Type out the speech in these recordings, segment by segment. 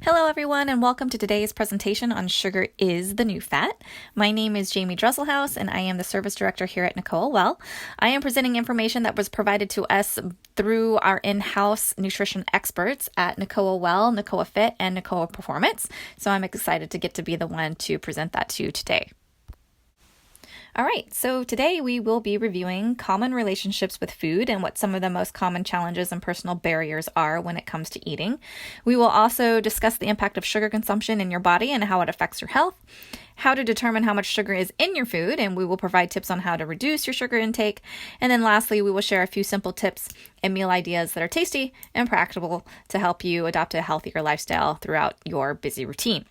Hello everyone and welcome to today's presentation on Sugar is the New Fat. My name is Jamie Dresselhaus and I am the Service Director here at NACOA Well. I am presenting information that was provided to us through our in-house nutrition experts at NACOA Well, NACOA Fit, and NACOA Performance. So I'm excited to get to be the one to present that to you today. All right, so today we will be reviewing common relationships with food and what some of the most common challenges and personal barriers are when it comes to eating. We will also discuss the impact of sugar consumption in your body and how it affects your health, how to determine how much sugar is in your food, and we will provide tips on how to reduce your sugar intake. And then lastly, we will share a few simple tips and meal ideas that are tasty and practical to help you adopt a healthier lifestyle throughout your busy routine.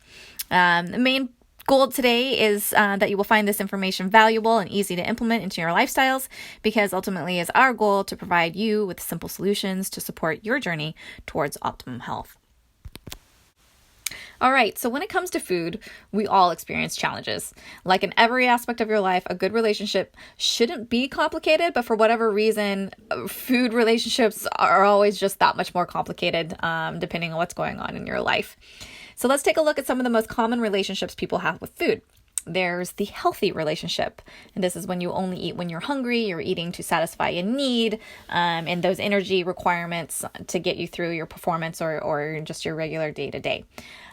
The main goal today is that you will find this information valuable and easy to implement into your lifestyles, because ultimately is our goal to provide you with simple solutions to support your journey towards optimum health. All right, so when it comes to food, we all experience challenges. Like in every aspect of your life, a good relationship shouldn't be complicated, but for whatever reason, food relationships are always just that much more complicated, depending on what's going on in your life. So let's take a look at some of the most common relationships people have with food. There's the healthy relationship, and this is when you only eat when you're hungry, you're eating to satisfy a need, and those energy requirements to get you through your performance or just your regular day-to-day.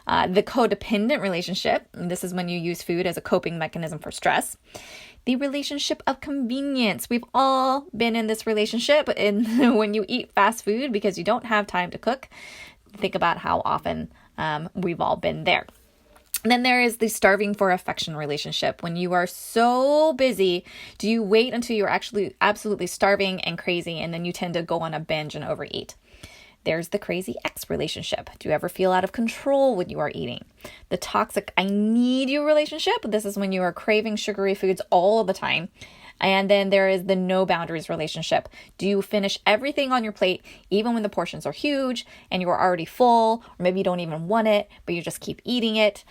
The codependent relationship, this is when you use food as a coping mechanism for stress. The relationship of convenience. We've all been in this relationship, and when you eat fast food because you don't have time to cook, think about how often we've all been there. And then there is the starving for affection relationship. When you are so busy, do you wait until you're actually absolutely starving and crazy, and then you tend to go on a binge and overeat? There's the crazy ex relationship. Do you ever feel out of control when you are eating? The toxic I need you relationship. This is when you are craving sugary foods all the time. And then there is the no boundaries relationship. Do you finish everything on your plate, even when the portions are huge and you are already full, or maybe you don't even want it, but you just keep eating it?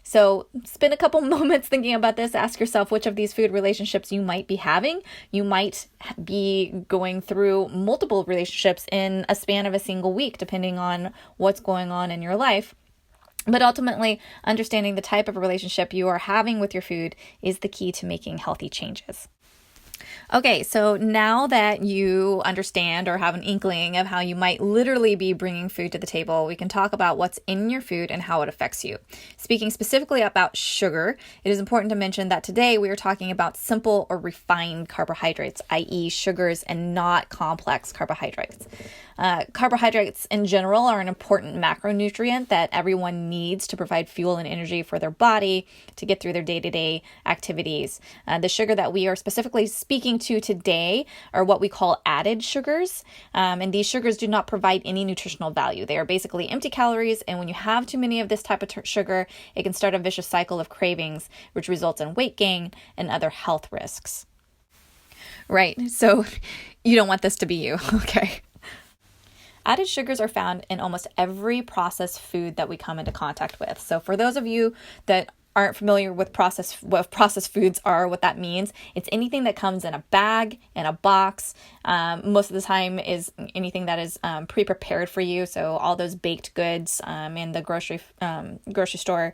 So spend a couple moments thinking about this. Ask yourself which of these food relationships you might be having. You might be going through multiple relationships in a span of a single week, depending on what's going on in your life. But ultimately, understanding the type of relationship you are having with your food is the key to making healthy changes. Okay, so now that you understand or have an inkling of how you might literally be bringing food to the table, we can talk about what's in your food and how it affects you. Speaking specifically about sugar, it is important to mention that today we are talking about simple or refined carbohydrates, i.e. sugars, and not complex carbohydrates. Carbohydrates in general are an important macronutrient that everyone needs to provide fuel and energy for their body to get through their day-to-day activities. The sugar that we are specifically speaking to today are what we call added sugars, and these sugars do not provide any nutritional value. They are basically empty calories, and when you have too many of this type of sugar, it can start a vicious cycle of cravings, which results in weight gain and other health risks. Right, so you don't want this to be you, okay? Added sugars are found in almost every processed food that we come into contact with. So for those of you that aren't familiar with what processed foods are, what that means, it's anything that comes in a bag, in a box. Most of the time is anything that is pre-prepared for you. So all those baked goods in the grocery store,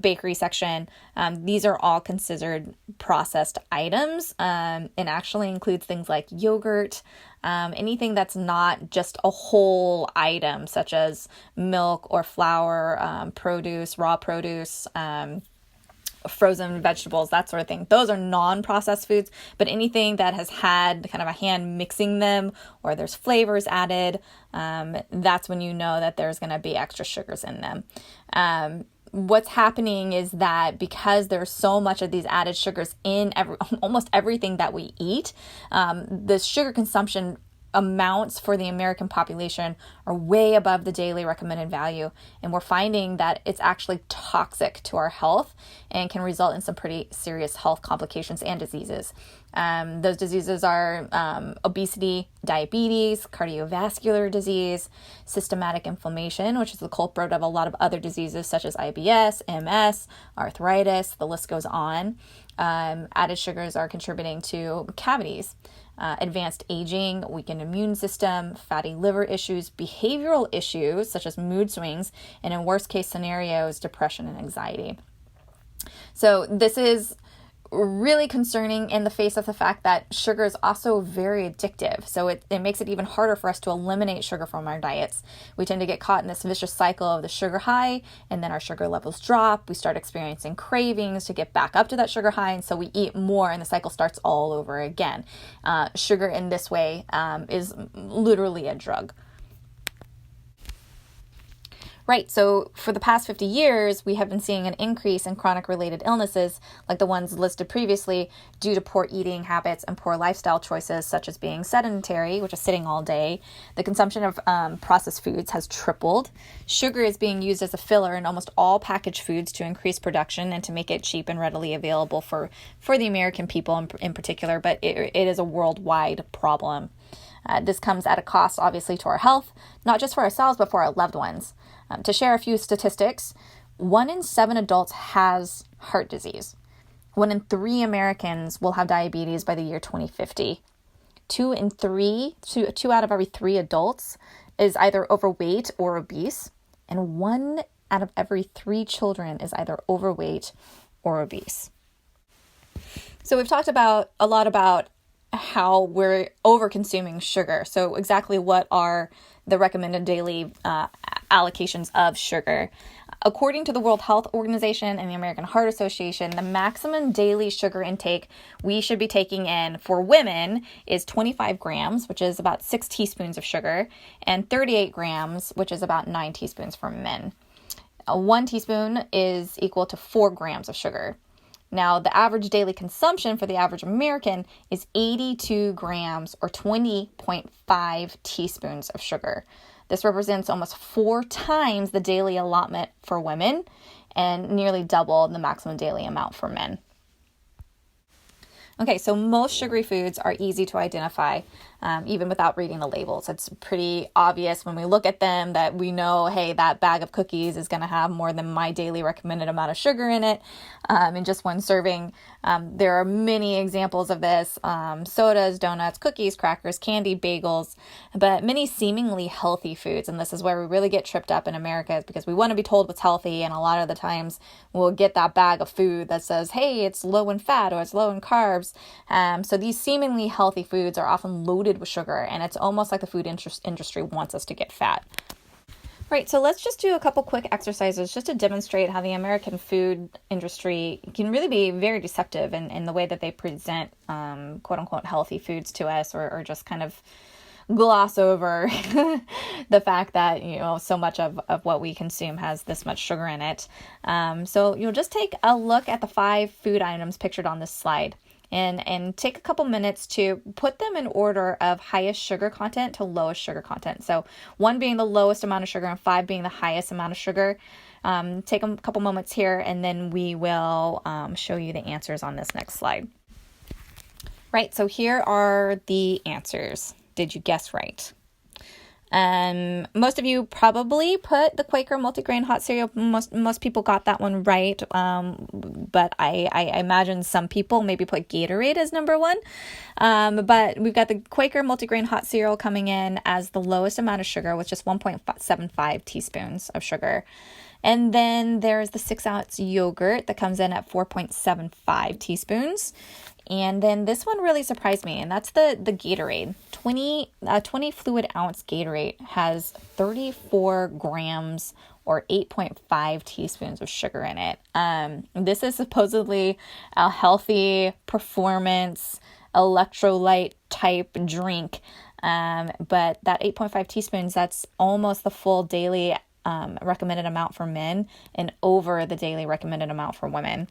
bakery section, these are all considered processed items, and actually includes things like yogurt, anything that's not just a whole item, such as milk or flour, produce, raw produce, frozen vegetables, that sort of thing. Those are non-processed foods, but anything that has had kind of a hand mixing them or there's flavors added, that's when you know that there's going to be extra sugars in them. What's happening is that because there's so much of these added sugars in almost everything that we eat, the sugar consumption amounts for the American population are way above the daily recommended value. And we're finding that it's actually toxic to our health and can result in some pretty serious health complications and diseases. Those diseases are obesity, diabetes, cardiovascular disease, systematic inflammation, which is the culprit of a lot of other diseases such as IBS, MS, arthritis, the list goes on. Added sugars are contributing to cavities, advanced aging, weakened immune system, fatty liver issues, behavioral issues such as mood swings, and in worst case scenarios, depression and anxiety. So this is really concerning in the face of the fact that sugar is also very addictive. So it makes it even harder for us to eliminate sugar from our diets. We tend to get caught in this vicious cycle of the sugar high, and then our sugar levels drop. We start experiencing cravings to get back up to that sugar high, and so we eat more, and the cycle starts all over again. Sugar in this way is literally a drug. Right, so for the past 50 years, we have been seeing an increase in chronic related illnesses like the ones listed previously due to poor eating habits and poor lifestyle choices such as being sedentary, which is sitting all day. The consumption of processed foods has tripled. Sugar is being used as a filler in almost all packaged foods to increase production and to make it cheap and readily available for the American people in particular, but it is a worldwide problem. This comes at a cost, obviously, to our health, not just for ourselves, but for our loved ones. To share a few statistics, 1 in 7 adults has heart disease. 1 in 3 Americans will have diabetes by the year 2050. 2 out of every 3 adults is either overweight or obese, and 1 out of every 3 children is either overweight or obese. So we've talked a lot about how we're over-consuming sugar. So exactly what are the recommended daily allocations of sugar? According to the World Health Organization and the American Heart Association, the maximum daily sugar intake we should be taking in for women is 25 grams, which is about 6 teaspoons of sugar, and 38 grams, which is about 9 teaspoons for men. 1 teaspoon is equal to 4 grams of sugar. Now, the average daily consumption for the average American is 82 grams or 20.5 teaspoons of sugar. This represents almost 4 times the daily allotment for women and nearly double the maximum daily amount for men. Okay, so most sugary foods are easy to identify, even without reading the labels. It's pretty obvious when we look at them that we know, hey, that bag of cookies is going to have more than my daily recommended amount of sugar in it in just one serving. There are many examples of this, sodas, donuts, cookies, crackers, candy, bagels, but many seemingly healthy foods. And this is where we really get tripped up in America, is because we want to be told what's healthy. And a lot of the times we'll get that bag of food that says, hey, it's low in fat or it's low in carbs. So these seemingly healthy foods are often loaded with sugar, and it's almost like the food industry wants us to get fat. Right, so let's just do a couple quick exercises just to demonstrate how the American food industry can really be very deceptive in the way that they present quote-unquote healthy foods to us, or just kind of gloss over the fact that, so much of what we consume has this much sugar in it. So you'll just take a look at the 5 food items pictured on this slide. And take a couple minutes to put them in order of highest sugar content to lowest sugar content. So 1 being the lowest amount of sugar and 5 being the highest amount of sugar. Take a couple moments here, and then we will show you the answers on this next slide. Right, so here are the answers. Did you guess right? Most of you probably put the Quaker multigrain hot cereal. Most people got that one right. But I imagine some people maybe put Gatorade as number 1. But we've got the Quaker multigrain hot cereal coming in as the lowest amount of sugar with just 1.75 teaspoons of sugar. And then there's the 6-ounce yogurt that comes in at 4.75 teaspoons. And then this one really surprised me, and that's the Gatorade. 20 fluid ounce Gatorade has 34 grams or 8.5 teaspoons of sugar in it. This is supposedly a healthy performance electrolyte type drink. But that 8.5 teaspoons, that's almost the full daily recommended amount for men and over the daily recommended amount for women.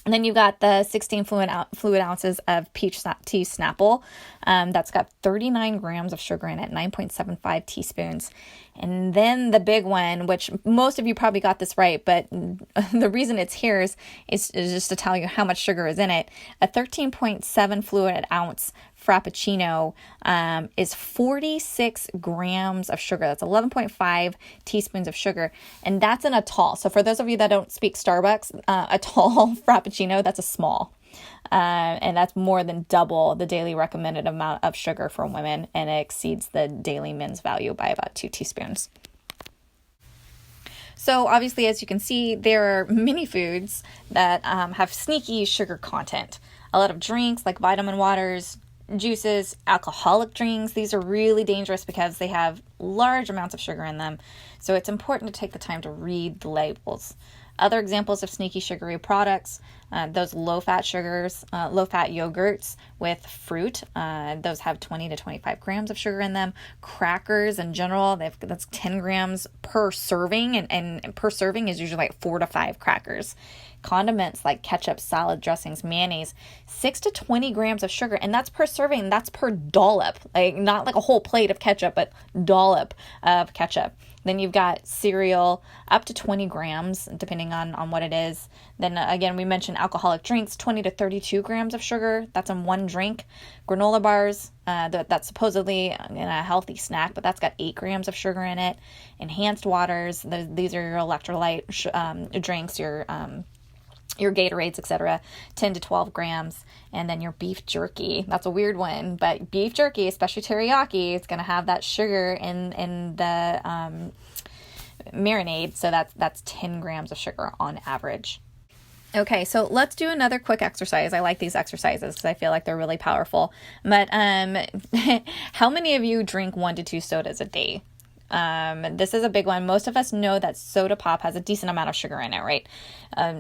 And then you've got the 16 fluid ounces of peach tea Snapple. That's got 39 grams of sugar in it, 9.75 teaspoons. And then the big one, which most of you probably got this right, but the reason it's here is just to tell you how much sugar is in it. A 13.7 fluid ounce Frappuccino is 46 grams of sugar. That's 11.5 teaspoons of sugar. And that's in a tall. So for those of you that don't speak Starbucks, a tall Frappuccino, that's a small. And that's more than double the daily recommended amount of sugar for women, and it exceeds the daily men's value by about 2 teaspoons. So obviously, as you can see, there are many foods that have sneaky sugar content. A lot of drinks like vitamin waters, juices, alcoholic drinks. These are really dangerous because they have large amounts of sugar in them. So it's important to take the time to read the labels. Other examples of sneaky sugary products, those low-fat sugars, low-fat yogurts with fruit. Those have 20 to 25 grams of sugar in them. Crackers in general, that's 10 grams per serving, and per serving is usually like 4 to 5 crackers. Condiments like ketchup, salad dressings, mayonnaise, 6 to 20 grams of sugar, and that's per serving. That's per dollop, like not like a whole plate of ketchup, but dollop of ketchup. Then you've got cereal, up to 20 grams, depending on what it is. Then again, we mentioned alcoholic drinks, 20 to 32 grams of sugar. That's in one drink. Granola bars, that's supposedly in a healthy snack, but that's got 8 grams of sugar in it. Enhanced waters, these are your electrolyte drinks, your Gatorades, etc., 10 to 12 grams. And then your beef jerky. That's a weird one, but beef jerky, especially teriyaki, it's going to have that sugar in the marinade. So that's 10 grams of sugar on average. Okay, so let's do another quick exercise. I like these exercises because I feel like they're really powerful. But how many of you drink 1 to 2 sodas a day? This is a big one. Most of us know that soda pop has a decent amount of sugar in it, right?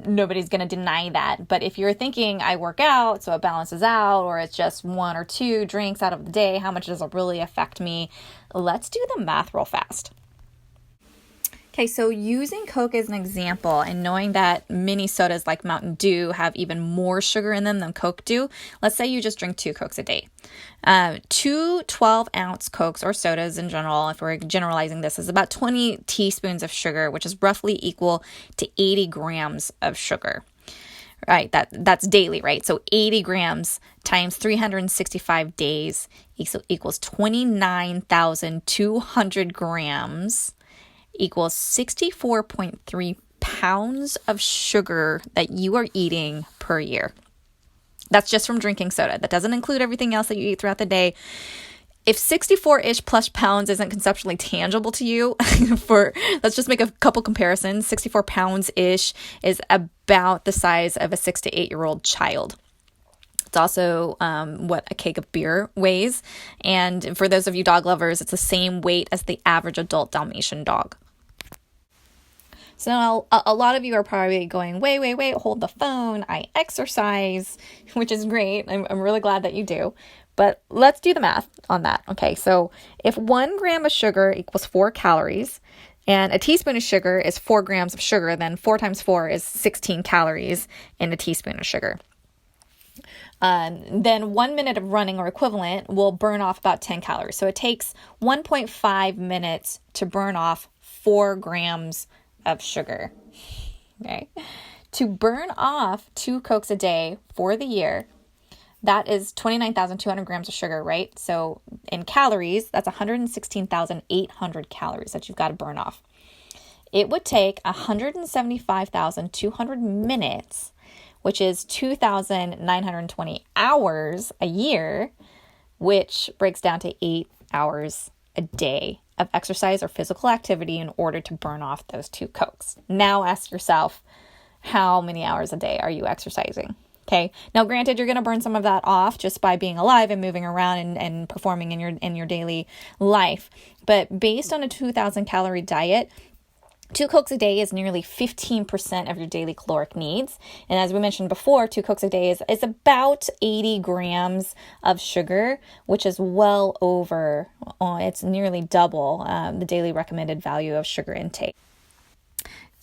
Nobody's going to deny that. But if you're thinking I work out, so it balances out, or it's just 1 or 2 drinks out of the day, how much does it really affect me? Let's do the math real fast. Okay, so using Coke as an example and knowing that many sodas like Mountain Dew have even more sugar in them than Coke do, let's say you just drink 2 Cokes a day. 2 12-ounce Cokes or sodas in general, if we're generalizing this, is about 20 teaspoons of sugar, which is roughly equal to 80 grams of sugar. Right, that's daily, right? So 80 grams times 365 days equals 29,200 grams. Equals 64.3 pounds of sugar that you are eating per year. That's just from drinking soda. That doesn't include everything else that you eat throughout the day. If 64-ish plus pounds isn't conceptually tangible to you, let's just make a couple comparisons. 64 pounds-ish is about the size of a 6 to 8-year-old child. It's also what a keg of beer weighs. And for those of you dog lovers, it's the same weight as the average adult Dalmatian dog. So now a lot of you are probably going, wait, hold the phone. I exercise, which is great. I'm really glad that you do. But let's do the math on that. Okay, so if 1 gram of sugar equals 4 calories, and a teaspoon of sugar is 4 grams of sugar, then 4 times 4 is 16 calories in a teaspoon of sugar. Then 1 minute of running or equivalent will burn off about 10 calories. So it takes 1.5 minutes to burn off 4 grams of sugar. Okay. To burn off 2 Cokes a day for the year, that is 29,200 grams of sugar, right? So in calories, that's 116,800 calories that you've got to burn off. It would take 175,200 minutes, which is 2,920 hours a year, which breaks down to 8 hours a day of exercise or physical activity in order to burn off those 2 Cokes. Now ask yourself, how many hours a day are you exercising? Okay. Now, granted, you're going to burn some of that off just by being alive and moving around and performing in your daily life. But based on a 2,000 calorie diet, 2 Cokes a day is nearly 15% of your daily caloric needs. And as we mentioned before, 2 Cokes a day is about 80 grams of sugar, which is well over, it's nearly double the daily recommended value of sugar intake.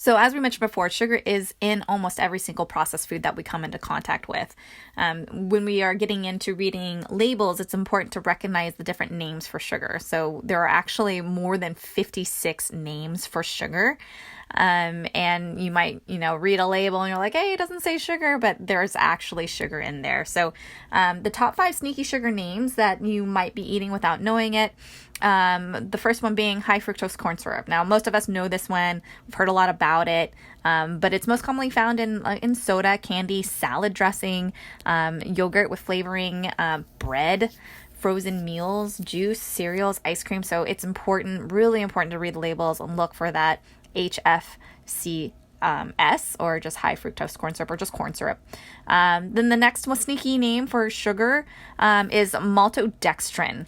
So as we mentioned before, sugar is in almost every single processed food that we come into contact with. When we are getting into reading labels, it's important to recognize the different names for sugar. So there are actually more than 56 names for sugar. And you might, read a label and you're like, hey, it doesn't say sugar, but there's actually sugar in there. So the top 5 sneaky sugar names that you might be eating without knowing it. The first one being high fructose corn syrup. Now, most of us know this one. We've heard a lot about it, but it's most commonly found in soda, candy, salad dressing, yogurt with flavoring, bread, frozen meals, juice, cereals, ice cream. So it's really important to read the labels and look for that HFCS or just high fructose corn syrup or just corn syrup. Then the next one sneaky name for sugar is maltodextrin.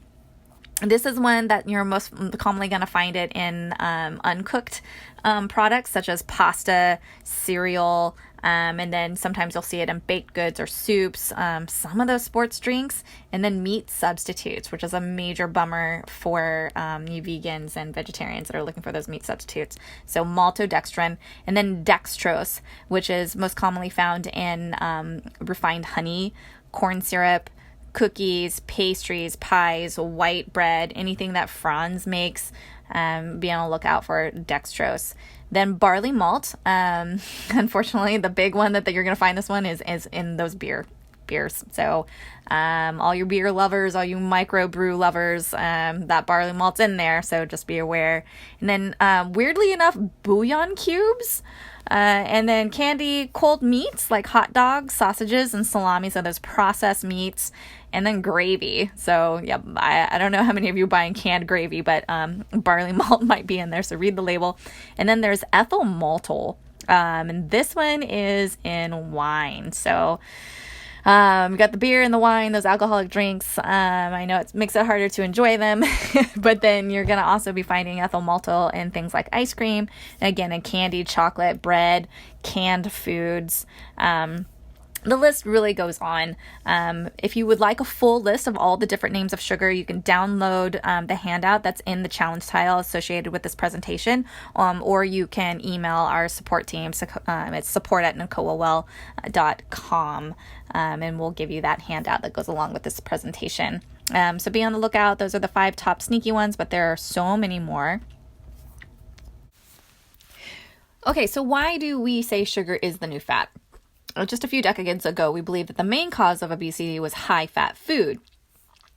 This is one that you're most commonly going to find it in uncooked products such as pasta, cereal, and then sometimes you'll see it in baked goods or soups, some of those sports drinks, and then meat substitutes, which is a major bummer for you vegans and vegetarians that are looking for those meat substitutes. So maltodextrin, and then dextrose, which is most commonly found in refined honey, corn syrup, cookies, pastries, pies, white bread, anything that Franz makes. Be on the lookout for dextrose. Then barley malt. Unfortunately, the big one that you're going to find this one is in those beers. So all your beer lovers, all you microbrew lovers, that barley malt's in there. So just be aware. And then weirdly enough, bouillon cubes. And then candy, cold meats like hot dogs, sausages, and salami. So those processed meats. And then gravy. So yeah, I don't know how many of you are buying canned gravy, but barley malt might be in there. So read the label. And then there's ethyl maltol. And this one is in wine. So you got the beer and the wine, those alcoholic drinks. I know it makes it harder to enjoy them, but then you're going to also be finding ethyl maltol in things like ice cream, again, in candy, chocolate, bread, canned foods. The list really goes on. If you would like a full list of all the different names of sugar, you can download the handout that's in the challenge tile associated with this presentation, or you can email our support team. It's support@nicolawell.com, and we'll give you that handout that goes along with this presentation. So be on the lookout. Those are the 5 top sneaky ones, but there are so many more. Okay, so why do we say sugar is the new fat? Just a few decades ago, we believed that the main cause of obesity was high-fat food.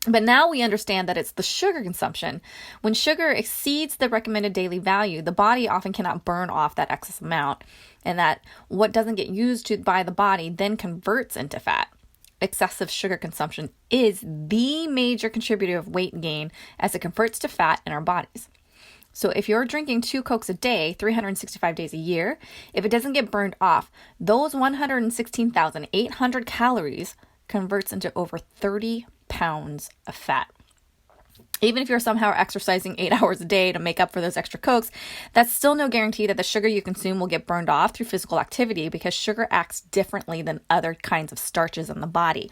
But now we understand that it's the sugar consumption. When sugar exceeds the recommended daily value, the body often cannot burn off that excess amount, and that what doesn't get used by the body then converts into fat. Excessive sugar consumption is the major contributor of weight gain as it converts to fat in our bodies. So if you're drinking 2 Cokes a day, 365 days a year, if it doesn't get burned off, those 116,800 calories converts into over 30 pounds of fat. Even if you're somehow exercising 8 hours a day to make up for those extra Cokes, that's still no guarantee that the sugar you consume will get burned off through physical activity, because sugar acts differently than other kinds of starches in the body.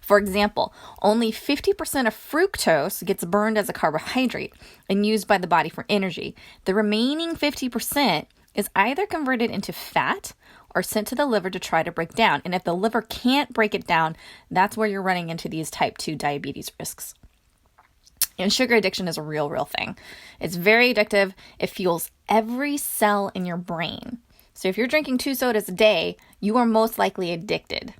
For example, only 50% of fructose gets burned as a carbohydrate and used by the body for energy. The remaining 50% is either converted into fat or sent to the liver to try to break down. And if the liver can't break it down, that's where you're running into these type 2 diabetes risks. And sugar addiction is a real thing. It's very addictive. It fuels every cell in your brain. So if you're drinking 2 sodas a day, you are most likely addicted.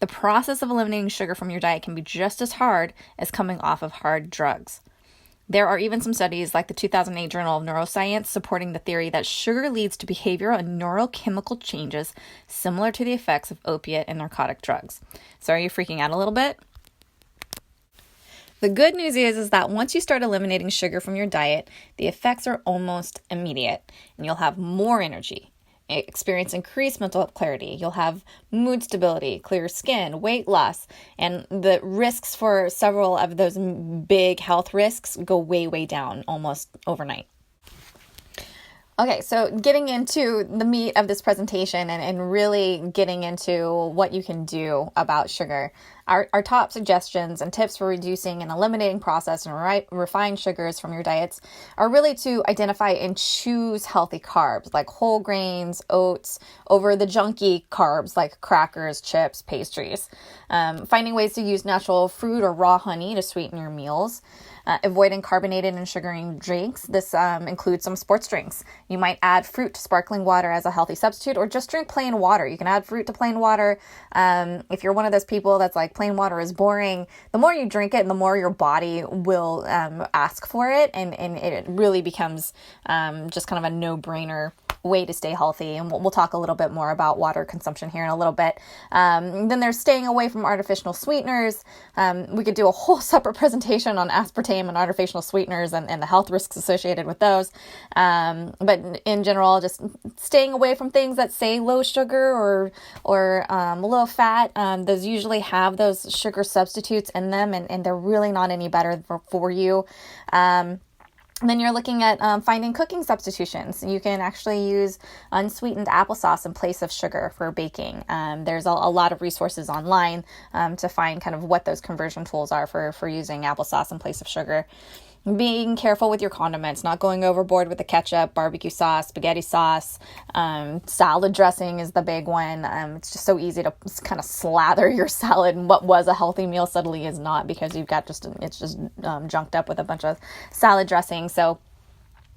The process of eliminating sugar from your diet can be just as hard as coming off of hard drugs. There are even some studies like the 2008 Journal of Neuroscience supporting the theory that sugar leads to behavioral and neurochemical changes similar to the effects of opiate and narcotic drugs. So are you freaking out a little bit? The good news is that once you start eliminating sugar from your diet, the effects are almost immediate, and you'll have more energy, experience increased mental clarity, you'll have mood stability, clear skin, weight loss, and the risks for several of those big health risks go way down almost overnight. Okay, so getting into the meat of this presentation and really getting into what you can do about sugar. Our top suggestions and tips for reducing and eliminating processed and refined sugars from your diets are really to identify and choose healthy carbs like whole grains, oats, over the junky carbs like crackers, chips, pastries. Finding ways to use natural fruit or raw honey to sweeten your meals. Avoiding carbonated and sugaring drinks. This includes some sports drinks. You might add fruit to sparkling water as a healthy substitute, or just drink plain water. You can add fruit to plain water. If you're one of those people that's like plain water is boring, the more you drink it, the more your body will ask for it, and it really becomes just kind of a no-brainer way to stay healthy. And we'll talk a little bit more about water consumption here in a little bit. Then there's staying away from artificial sweeteners. We could do a whole separate presentation on aspartame and artificial sweeteners and the health risks associated with those. But in general, just staying away from things that say low sugar or low fat. Those usually have those sugar substitutes in them, and they're really not any better for you. Then you're looking at finding cooking substitutions. You can actually use unsweetened applesauce in place of sugar for baking. There's a lot of resources online to find kind of what those conversion tools are for using applesauce in place of sugar. Being careful with your condiments, not going overboard with the ketchup, barbecue sauce, spaghetti sauce. Salad dressing is the big one. It's just so easy to kind of slather your salad, and what was a healthy meal suddenly is not, because you've got it's just junked up with a bunch of salad dressing. So,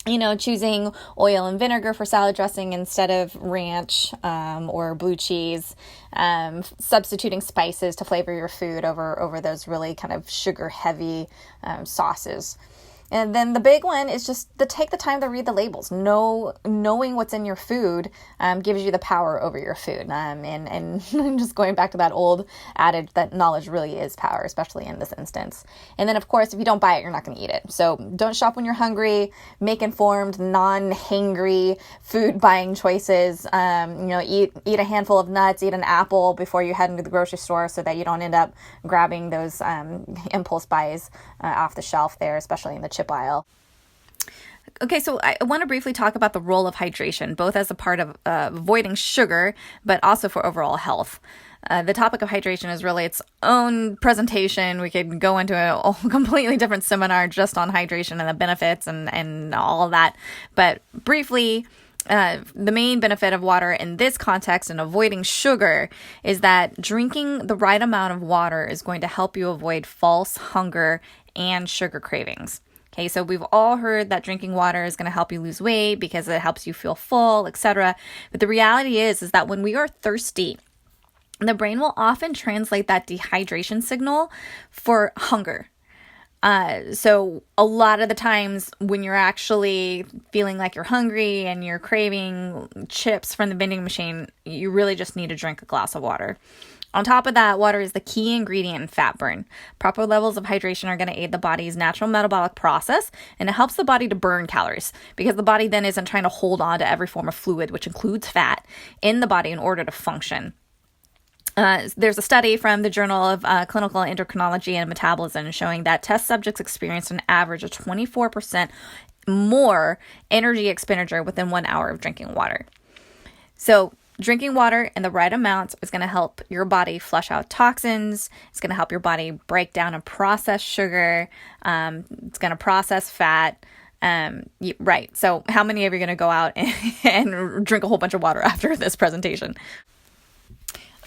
choosing oil and vinegar for salad dressing instead of ranch or blue cheese, substituting spices to flavor your food over those really kind of sugar-heavy sauces. And then the big one is just take the time to read the labels. Knowing what's in your food gives you the power over your food. And just going back to that old adage that knowledge really is power, especially in this instance. And then, of course, if you don't buy it, you're not going to eat it. So don't shop when you're hungry. Make informed, non-hangry food buying choices. Eat a handful of nuts, eat an apple before you head into the grocery store, so that you don't end up grabbing those impulse buys off the shelf there, especially in the chip aisle. Okay, so I want to briefly talk about the role of hydration, both as a part of avoiding sugar, but also for overall health. The topic of hydration is really its own presentation. We could go into a completely different seminar just on hydration and the benefits and all of that. But briefly, the main benefit of water in this context and avoiding sugar is that drinking the right amount of water is going to help you avoid false hunger and sugar cravings. Okay, so we've all heard that drinking water is going to help you lose weight because it helps you feel full, etc. But the reality is that when we are thirsty, the brain will often translate that dehydration signal for hunger. So a lot of the times when you're actually feeling like you're hungry and you're craving chips from the vending machine, you really just need to drink a glass of water. On top of that, water is the key ingredient in fat burn. Proper levels of hydration are going to aid the body's natural metabolic process, and it helps the body to burn calories because the body then isn't trying to hold on to every form of fluid, which includes fat, in the body in order to function. There's a study from the Journal of Clinical Endocrinology and Metabolism showing that test subjects experienced an average of 24% more energy expenditure within 1 hour of drinking water. So drinking water in the right amount is going to help your body flush out toxins. It's going to help your body break down and process sugar. It's going to process fat. Right. So how many of you are going to go out and drink a whole bunch of water after this presentation?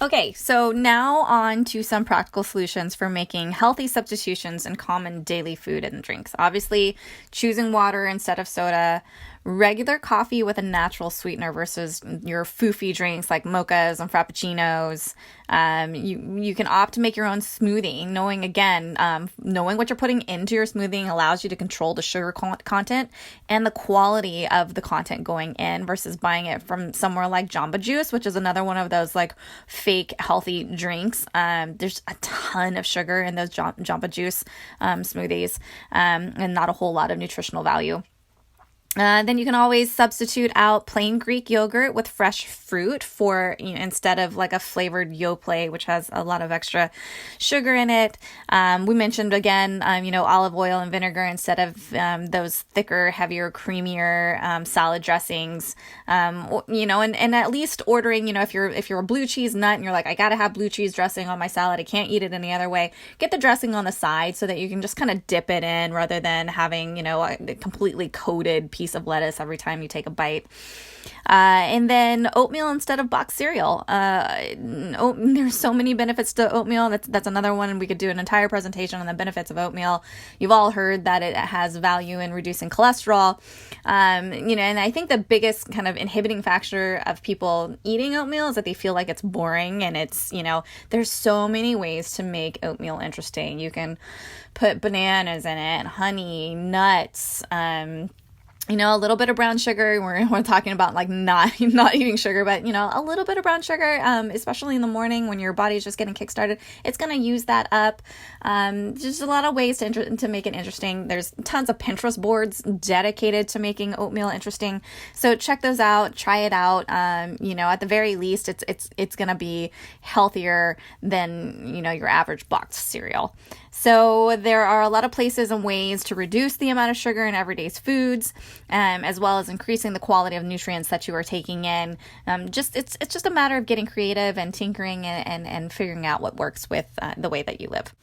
Okay, so now on to some practical solutions for making healthy substitutions in common daily food and drinks. Obviously, choosing water instead of soda, regular coffee with a natural sweetener versus your foofy drinks like mochas and frappuccinos. You can opt to make your own smoothie. Knowing what you're putting into your smoothie allows you to control the sugar content and the quality of the content going in versus buying it from somewhere like Jamba Juice, which is another one of those like fake healthy drinks. There's a ton of sugar in those Jamba Juice smoothies and not a whole lot of nutritional value. Then you can always substitute out plain Greek yogurt with fresh fruit for, instead of like a flavored Yoplait, which has a lot of extra sugar in it. We mentioned again, olive oil and vinegar instead of those thicker, heavier, creamier salad dressings. And at least ordering, if you're a blue cheese nut and you're like, I gotta have blue cheese dressing on my salad, I can't eat it any other way. Get the dressing on the side so that you can just kind of dip it in rather than having, a completely coated piece of lettuce every time you take a bite. And then oatmeal instead of boxed cereal. There's so many benefits to oatmeal. That's another one. We could do an entire presentation on the benefits of oatmeal. You've all heard that it has value in reducing cholesterol. And I think the biggest kind of inhibiting factor of people eating oatmeal is that they feel like it's boring, and it's, there's so many ways to make oatmeal interesting. You can put bananas in it, honey, nuts, a little bit of brown sugar. We're talking about like not eating sugar, but a little bit of brown sugar, especially in the morning when your body's just getting kickstarted, it's going to use that up. Just a lot of ways to make it interesting. There's tons of Pinterest boards dedicated to making oatmeal interesting. So check those out, try it out. At the very least, it's going to be healthier than, your average boxed cereal. So there are a lot of places and ways to reduce the amount of sugar in everyday foods, as well as increasing the quality of nutrients that you are taking in. It's just a matter of getting creative and tinkering and figuring out what works with the way that you live.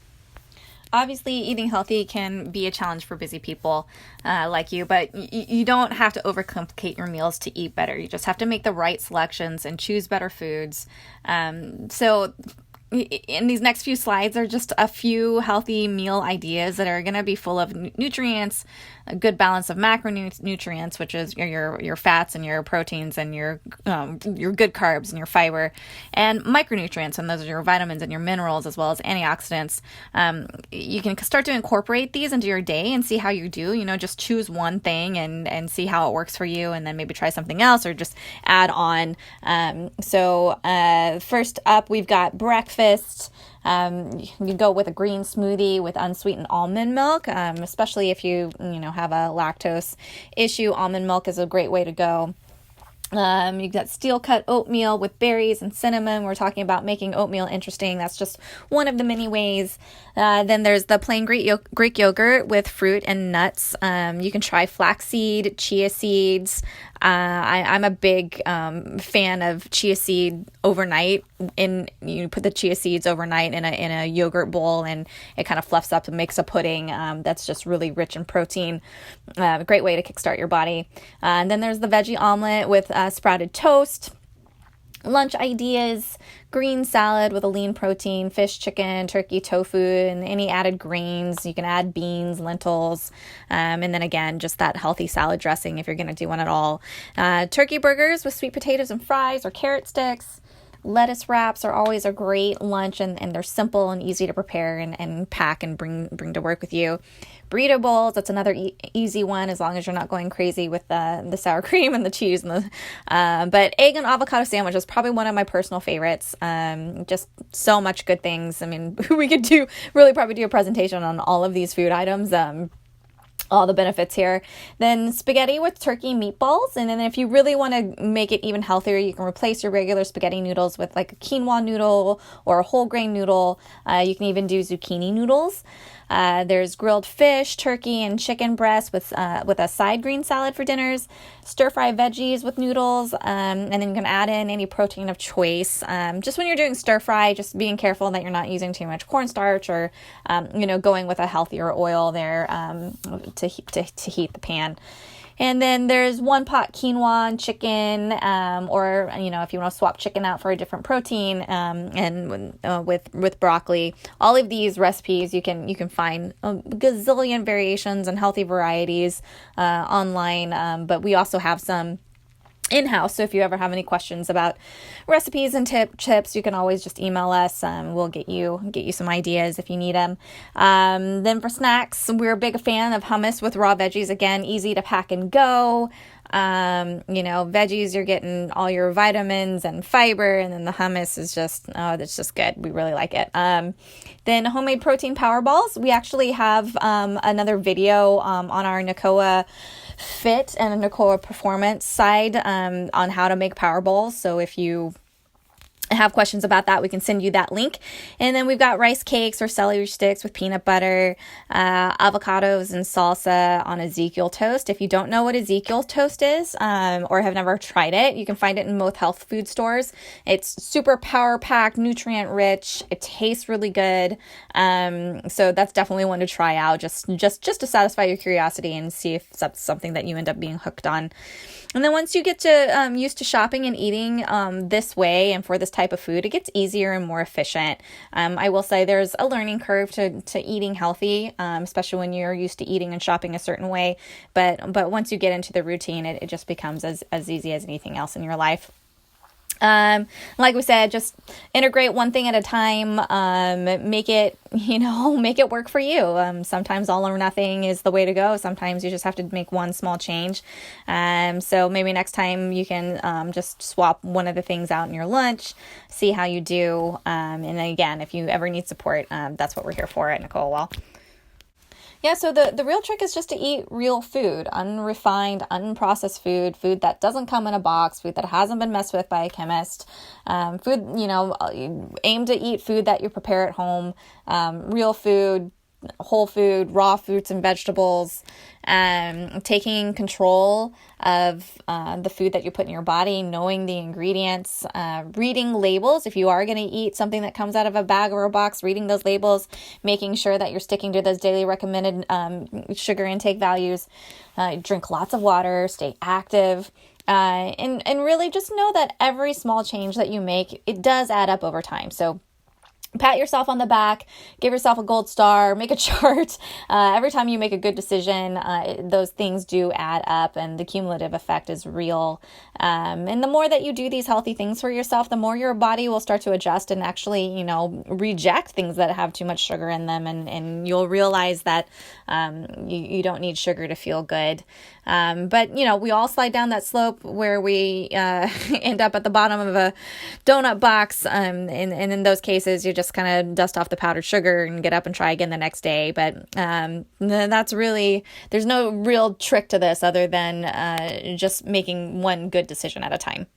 Obviously, eating healthy can be a challenge for busy people like you, but you don't have to overcomplicate your meals to eat better. You just have to make the right selections and choose better foods. So in these next few slides are just a few healthy meal ideas that are going to be full of nutrients, a good balance of macronutrients, which is your fats and your proteins and your good carbs and your fiber, and micronutrients, and those are your vitamins and your minerals as well as antioxidants. You can start to incorporate these into your day and see how you do. Just choose one thing and see how it works for you, and then maybe try something else or just add on. First up, we've got breakfast. You can go with a green smoothie with unsweetened almond milk, especially if you have a lactose issue. Almond milk is a great way to go. You've got steel cut oatmeal with berries and cinnamon. We're talking about making oatmeal interesting. That's just one of the many ways. Then there's the plain Greek yogurt with fruit and nuts. You can try flaxseed, chia seeds. I'm a big fan of chia seed overnight. You put the chia seeds overnight in a yogurt bowl, and it kind of fluffs up and makes a pudding. That's just really rich in protein. A great way to kickstart your body. And then there's the veggie omelet with sprouted toast. Lunch ideas: green salad with a lean protein, fish, chicken, turkey, tofu, and any added grains. You can add beans, lentils, and then again, just that healthy salad dressing if you're going to do one at all. Turkey burgers with sweet potatoes and fries or carrot sticks. Lettuce wraps are always a great lunch, and they're simple and easy to prepare and pack and bring to work with you. Burrito bowls, that's another easy one, as long as you're not going crazy with the sour cream and the cheese. But egg and avocado sandwich is probably one of my personal favorites. Just so much good things. I mean, we could probably do a presentation on all of these food items. All the benefits here. Then spaghetti with turkey meatballs. And then if you really want to make it even healthier, you can replace your regular spaghetti noodles with like a quinoa noodle or a whole grain noodle. You can even do zucchini noodles. There's grilled fish, turkey, and chicken breast with a side green salad for dinners. Stir fry veggies with noodles, and then you can add in any protein of choice. Just when you're doing stir fry, just being careful that you're not using too much cornstarch or going with a healthier oil there to heat the pan. And then there's one pot quinoa and chicken, or if you want to swap chicken out for a different protein, and with broccoli. All of these recipes you can find a gazillion variations and healthy varieties online, but we also have some in-house. So if you ever have any questions about recipes and tips, you can always just email us. We'll get you some ideas if you need them. Then for snacks, we're a big fan of hummus with raw veggies. Again, easy to pack and go. Veggies, you're getting all your vitamins and fiber, and then the hummus is that's just good. We really like it. Then homemade protein power balls. We actually have another video on our NACOA Fit and Nicola Performance side on how to make power bowls. So if you have questions about that, we can send you that link. And then we've got rice cakes or celery sticks with peanut butter, avocados and salsa on Ezekiel toast. If you don't know what Ezekiel toast is, or have never tried it, you can find it in most health food stores. It's super power packed, nutrient rich. It tastes really good. So that's definitely one to try out, just to satisfy your curiosity and see if that's something that you end up being hooked on. And then once you get to used to shopping and eating this way and for this type of food, it gets easier and more efficient. I will say there's a learning curve to eating healthy, especially when you're used to eating and shopping a certain way. But once you get into the routine, it just becomes as easy as anything else in your life. Like we said, just integrate one thing at a time, make it work for you. Sometimes all or nothing is the way to go. Sometimes you just have to make one small change. So maybe next time you can, just swap one of the things out in your lunch, see how you do. And again, if you ever need support, that's what we're here for at Nicole Well. Yeah, so the real trick is just to eat real food, unrefined, unprocessed food that doesn't come in a box, food that hasn't been messed with by a chemist, aim to eat food that you prepare at home, real food, whole food, raw fruits and vegetables, taking control of the food that you put in your body, knowing the ingredients, reading labels. If you are going to eat something that comes out of a bag or a box, reading those labels, making sure that you're sticking to those daily recommended sugar intake values, drink lots of water, stay active. And really just know that every small change that you make, it does add up over time. So pat yourself on the back, give yourself a gold star, make a chart. Every time you make a good decision, those things do add up and the cumulative effect is real. And the more that you do these healthy things for yourself, the more your body will start to adjust and actually, reject things that have too much sugar in them. And you'll realize that you don't need sugar to feel good. But we all slide down that slope where we end up at the bottom of a donut box. And in those cases, you just kind of dust off the powdered sugar and get up and try again the next day. But that's really, there's no real trick to this other than just making one good decision at a time.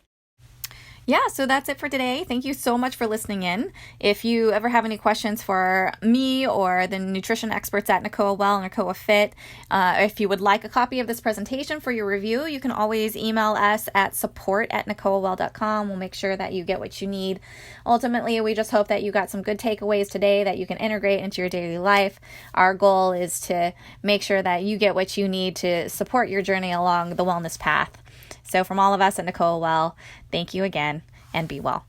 Yeah, so that's it for today. Thank you so much for listening in. If you ever have any questions for me or the nutrition experts at Nicola Well and Nicola Fit, if you would like a copy of this presentation for your review, you can always email us at support@nicolawell.com. We'll make sure that you get what you need. Ultimately, we just hope that you got some good takeaways today that you can integrate into your daily life. Our goal is to make sure that you get what you need to support your journey along the wellness path. So from all of us at Nicola Well, thank you again and be well.